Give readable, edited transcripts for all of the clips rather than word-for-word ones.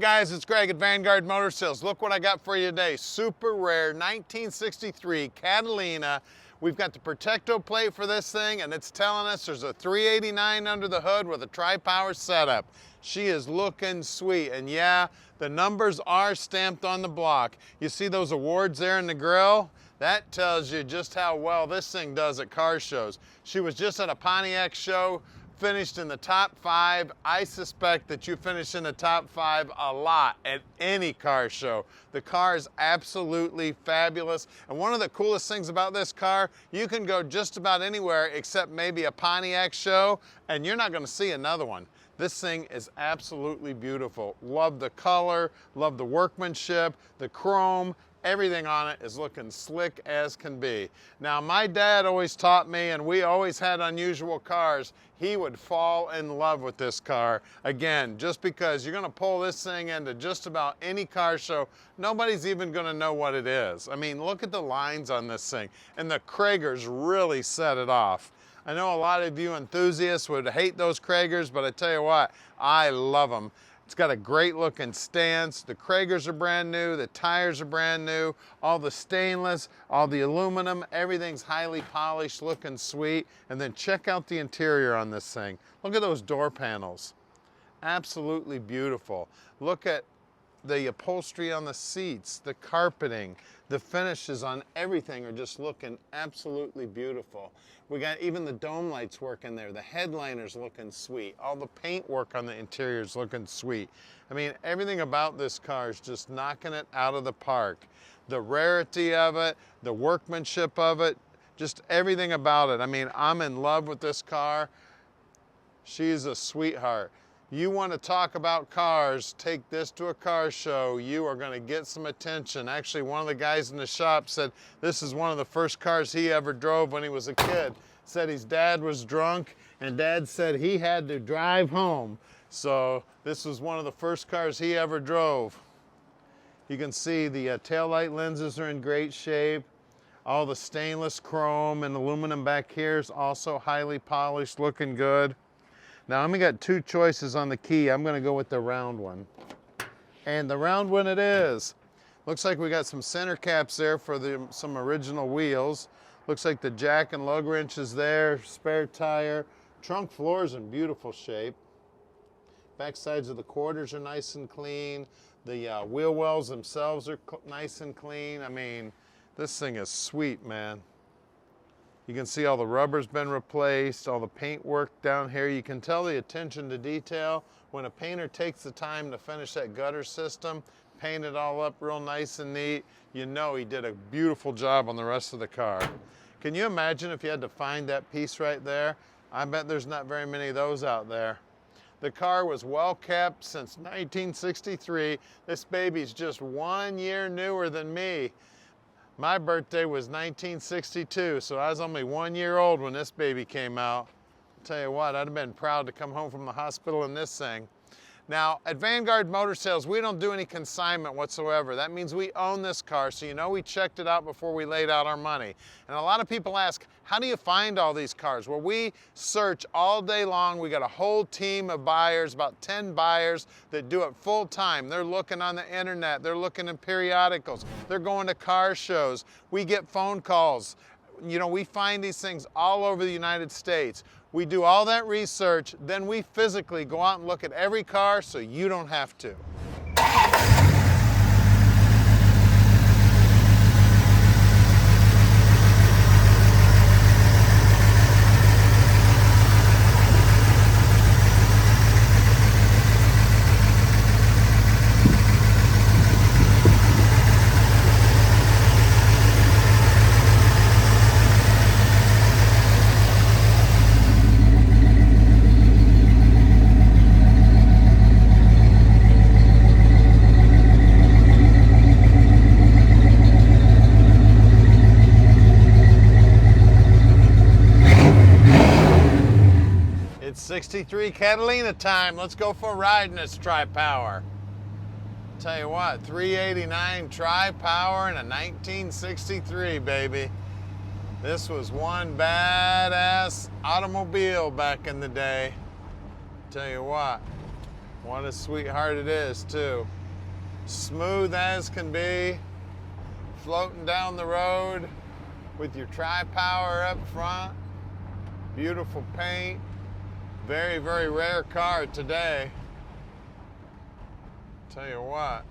guys, it's Greg at Vanguard Motor Sales. Look what I got for you today. Super rare 1963 Catalina. We've got the Protecto plate for this thing, and it's telling us there's a 389 under the hood with a tri-power setup. She is looking sweet, and yeah, the numbers are stamped on the block. You see those awards there in the grill? That tells you just how well this thing does at car shows. She was just at a Pontiac show, finished in the top 5. I suspect that you finish in the top 5 a lot at any car show. The car is absolutely fabulous. And one of the coolest things about this car, you can go just about anywhere except maybe a Pontiac show, and you're not gonna see another one. This thing is absolutely beautiful. Love the color, love the workmanship, the chrome. Everything on it is looking slick as can be. Now, my dad always taught me, and we always had unusual cars, he would fall in love with this car. Again, just because you're gonna pull this thing into just about any car show, nobody's even gonna know what it is. I mean, look at the lines on this thing, and the Kragers really set it off. I know a lot of you enthusiasts would hate those Kragers, but I tell you what, I love them. It's got a great looking stance. The Kragers are brand new. The tires are brand new. All the stainless, all the aluminum, everything's highly polished, looking sweet. And then check out the interior on this thing. Look at those door panels. Absolutely beautiful. Look at the upholstery on the seats, the carpeting, the finishes on everything are just looking absolutely beautiful. We got even the dome lights working there. The headliner's looking sweet. All the paint work on the interior is looking sweet. I mean, everything about this car is just knocking it out of the park. The rarity of it, the workmanship of it, just everything about it. I mean, I'm in love with this car. She's a sweetheart. You want to talk about cars, take this to a car show, you are going to get some attention. Actually, one of the guys in the shop said this is one of the first cars he ever drove when he was a kid. Said his dad was drunk, and Dad said he had to drive home. So this was one of the first cars he ever drove. You can see the taillight lenses are in great shape. All the stainless chrome and aluminum back here is also highly polished, looking good. Now, I'm gonna got 2 choices on the key. I'm gonna go with the round one. And the round one it is. Looks like we got some center caps there for some original wheels. Looks like the jack and lug wrench is there, spare tire. Trunk floor is in beautiful shape. Back sides of the quarters are nice and clean. The wheel wells themselves are nice and clean. I mean, this thing is sweet, man. You can see all the rubber's been replaced, all the paint work down here. You can tell the attention to detail. When a painter takes the time to finish that gutter system, paint it all up real nice and neat, you know he did a beautiful job on the rest of the car. Can you imagine if you had to find that piece right there? I bet there's not very many of those out there. The car was well kept since 1963. This baby's just 1 year newer than me. My birthday was 1962, so I was only 1 year old when this baby came out. I'll tell you what, I'd have been proud to come home from the hospital in this thing. Now, at Vanguard Motor Sales, we don't do any consignment whatsoever. That means we own this car, so you know we checked it out before we laid out our money. And a lot of people ask, how do you find all these cars? Well, we search all day long. We got a whole team of buyers, about 10 buyers that do it full time. They're looking on the internet, they're looking in periodicals, they're going to car shows. We get phone calls. You know, we find these things all over the United States. We do all that research, then we physically go out and look at every car so you don't have to. It's 63 Catalina time. Let's go for a ride in this tri-power. Tell you what, 389 tri-power in a 1963, baby. This was one badass automobile back in the day. Tell you what, What a sweetheart it is, too. Smooth as can be, floating down the road with your tri-power up front. Beautiful paint. Very, very rare car today. Tell you what,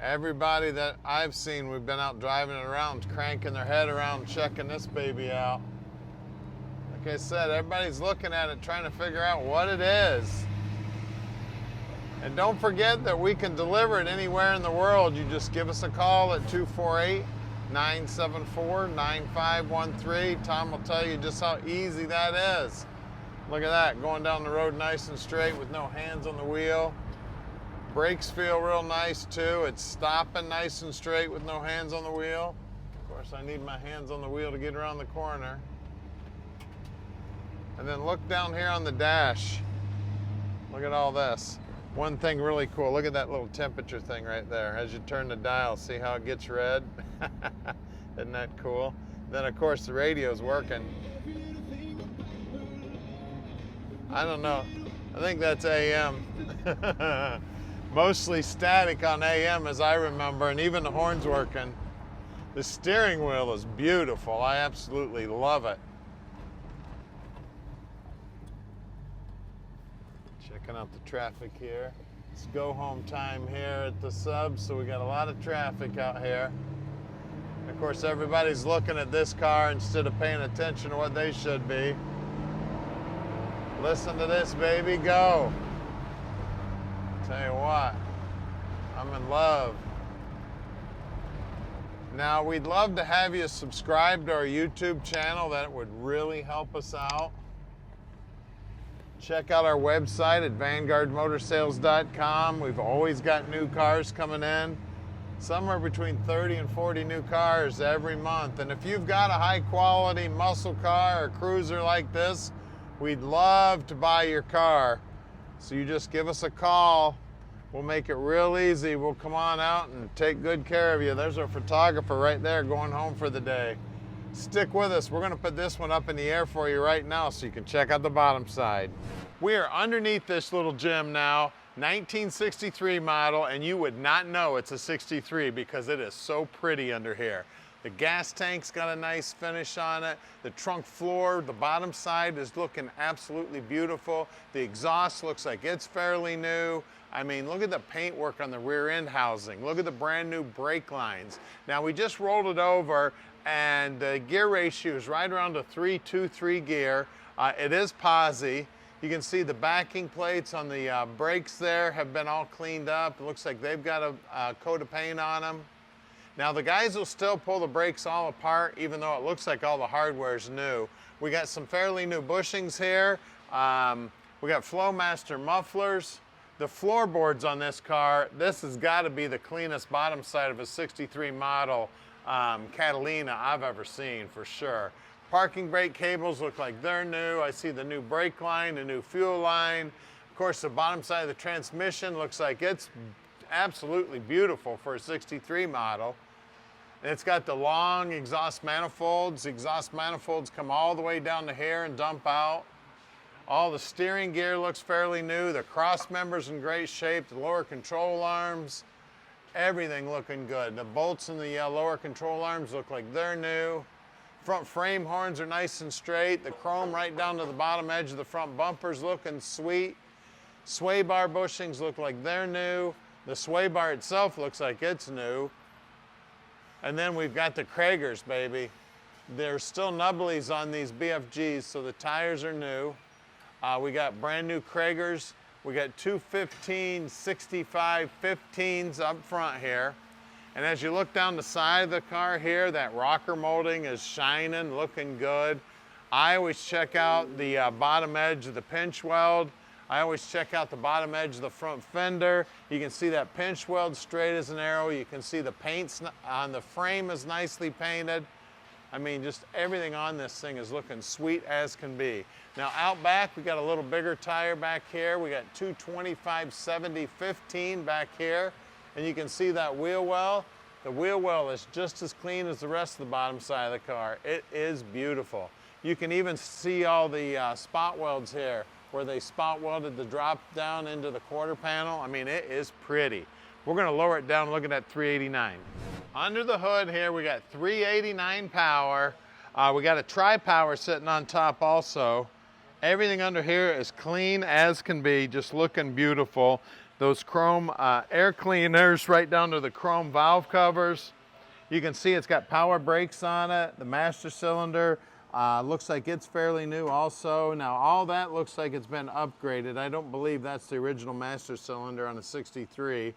everybody that I've seen, we've been out driving it around, cranking their head around, checking this baby out. Like I said, everybody's looking at it, trying to figure out what it is. And don't forget that we can deliver it anywhere in the world. You just give us a call at 248-974-9513. Tom will tell you just how easy that is. Look at that, going down the road nice and straight with no hands on the wheel. Brakes feel real nice too. It's stopping nice and straight with no hands on the wheel. Of course, I need my hands on the wheel to get around the corner. And then look down here on the dash. Look at all this. One thing really cool, look at that little temperature thing right there. As you turn the dial, see how it gets red? Isn't that cool? Then of course the radio's working. I don't know, I think that's AM. Mostly static on AM as I remember, and even the horn's working. The steering wheel is beautiful, I absolutely love it. Checking out the traffic here. It's go home time here at the sub, so we got a lot of traffic out here. Of course, everybody's looking at this car instead of paying attention to what they should be. Listen to this, baby, go. Tell you what, I'm in love. Now, we'd love to have you subscribe to our YouTube channel. That would really help us out. Check out our website at vanguardmotorsales.com. We've always got new cars coming in. Somewhere between 30 and 40 new cars every month. And if you've got a high quality muscle car or cruiser like this, we'd love to buy your car. So you just give us a call. We'll make it real easy. We'll come on out and take good care of you. There's our photographer right there going home for the day. Stick with us. We're going to put this one up in the air for you right now so you can check out the bottom side. We are underneath this little gem now, 1963 model, and you would not know it's a 63 because it is so pretty under here. The gas tank's got a nice finish on it. The trunk floor, the bottom side is looking absolutely beautiful. The exhaust looks like it's fairly new. I mean, look at the paint work on the rear end housing. Look at the brand new brake lines. Now, we just rolled it over and the gear ratio is right around a 3-2-3 gear. It is posi. You can see the backing plates on the brakes there have been all cleaned up. It looks like they've got a coat of paint on them. Now the guys will still pull the brakes all apart even though it looks like all the hardware is new. We got some fairly new bushings here. We got Flowmaster mufflers. The floorboards on this car, this has got to be the cleanest bottom side of a 63 model Catalina I've ever seen for sure. Parking brake cables look like they're new. I see the new brake line, the new fuel line. Of course, the bottom side of the transmission looks like it's absolutely beautiful for a 63 model. And it's got the long exhaust manifolds. The exhaust manifolds come all the way down to here and dump out. All the steering gear looks fairly new. The cross members in great shape. The lower control arms, everything looking good. The bolts in the lower control arms look like they're new. Front frame horns are nice and straight. The chrome right down to the bottom edge of the front bumpers looking sweet. Sway bar bushings look like they're new. The sway bar itself looks like it's new. And then we've got the Kragers, baby. There's still nubblies on these BFGs, so the tires are new. We got brand new Kragers. We got two 65 15s up front here. And as you look down the side of the car here, that rocker molding is shining, looking good. I always check out the bottom edge of the pinch weld. I always check out the bottom edge of the front fender. You can see that pinch weld straight as an arrow. You can see the paint on the frame is nicely painted. I mean, just everything on this thing is looking sweet as can be. Now out back, we got a little bigger tire back here. We got two 25/70/15 back here. And you can see that wheel well. The wheel well is just as clean as the rest of the bottom side of the car. It is beautiful. You can even see all the spot welds here where they spot welded the drop down into the quarter panel. I mean, it is pretty. We're gonna lower it down, look at that 389. Under the hood here, we got 389 power. We got a tri-power sitting on top also. Everything under here is clean as can be, just looking beautiful. Those chrome air cleaners right down to the chrome valve covers. You can see it's got power brakes on it. The master cylinder looks like it's fairly new also. Now all that looks like it's been upgraded. I don't believe that's the original master cylinder on a 63. It's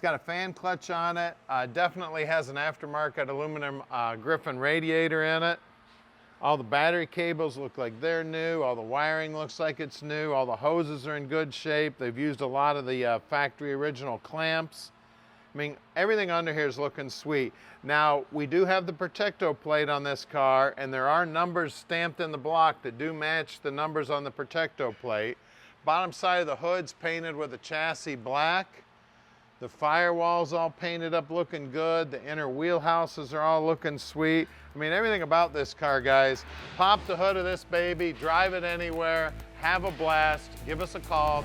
got a fan clutch on it. Definitely has an aftermarket aluminum Griffin radiator in it. All the battery cables look like they're new. All the wiring looks like it's new. All the hoses are in good shape. They've used a lot of the factory original clamps. I mean, everything under here is looking sweet. Now, we do have the Protecto plate on this car, and there are numbers stamped in the block that do match the numbers on the Protecto plate. Bottom side of the hood's painted with the chassis black. The firewall's all painted up looking good. The inner wheelhouses are all looking sweet. I mean, everything about this car, guys. Pop the hood of this baby, drive it anywhere, have a blast. Give us a call,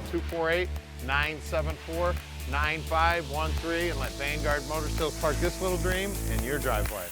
248-974-9513, and let Vanguard Motor Sales park this little dream in your driveway.